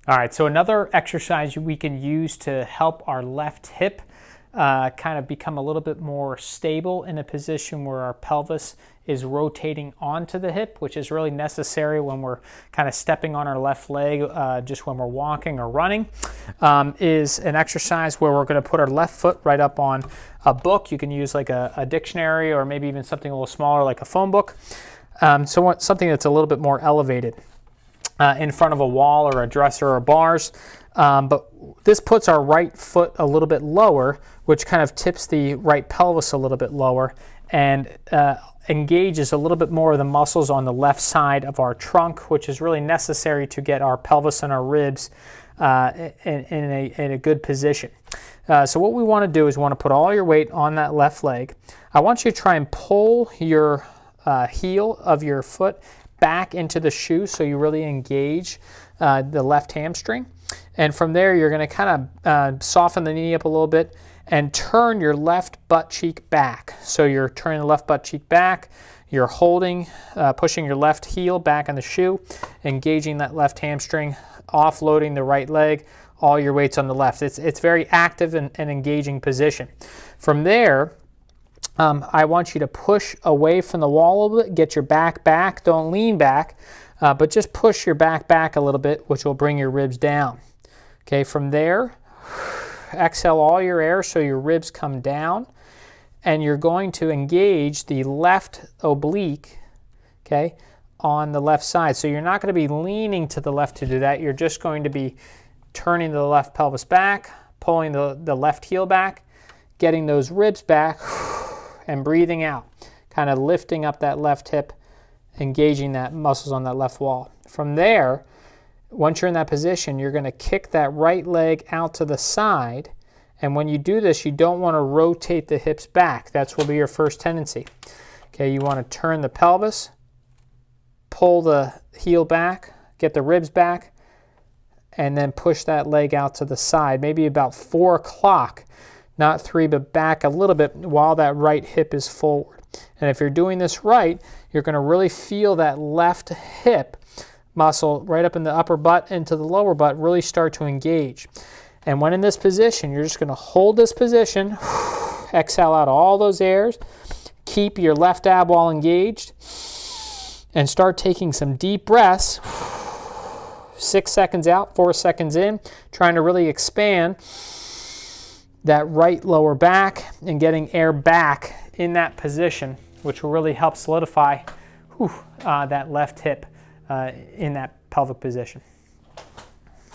All right, so another exercise we can use to help our left hip kind of become a little bit more stable in a position where our pelvis is rotating onto the hip, which is really necessary when we're kind of stepping on our left leg, just when we're walking or running, is an exercise where we're going to put our left foot right up on a book. You can use like a dictionary or maybe even something a little smaller like a phone book. So something that's a little bit more elevated in front of a wall or a dresser or bars. But this puts our right foot a little bit lower, which kind of tips the right pelvis a little bit lower and engages a little bit more of the muscles on the left side of our trunk, which is really necessary to get our pelvis and our ribs in a good position. So what we want to do is we want to put all your weight on that left leg. I want you to try and pull your heel of your foot back into the shoe so you really engage the left hamstring. And from there, you're going to kind of soften the knee up a little bit and turn your left butt cheek back. So you're turning the left butt cheek back, you're holding, pushing your left heel back in the shoe, engaging that left hamstring, offloading the right leg, all your weight's on the left. It's very active and engaging position. From there, I want you to push away from the wall a little bit, get your back back, don't lean back, but just push your back a little bit, which will bring your ribs down. Okay, from there, exhale all your air so your ribs come down, and you're going to engage the left oblique, okay, on the left side. So you're not going to be leaning to the left to do that. You're just going to be turning the left pelvis back, pulling the left heel back, getting those ribs back, and breathing out, kind of lifting up that left hip, engaging that muscles on that left wall. From there, once you're in that position, you're going to kick that right leg out to the side, and when you do this, you don't want to rotate the hips back. That will be your first tendency. Okay, you want to turn the pelvis, pull the heel back, get the ribs back, and then push that leg out to the side, maybe about 4 o'clock. Not 3, but back a little bit while that right hip is forward. And if you're doing this right, you're going to really feel that left hip muscle right up in the upper butt into the lower butt really start to engage. And when in this position, you're just going to hold this position, exhale out all those airs, keep your left ab wall engaged, and start taking some deep breaths. 6 seconds out, 4 seconds in, trying to really expand that right lower back and getting air back in that position, which will really help solidify that left hip in that pelvic position.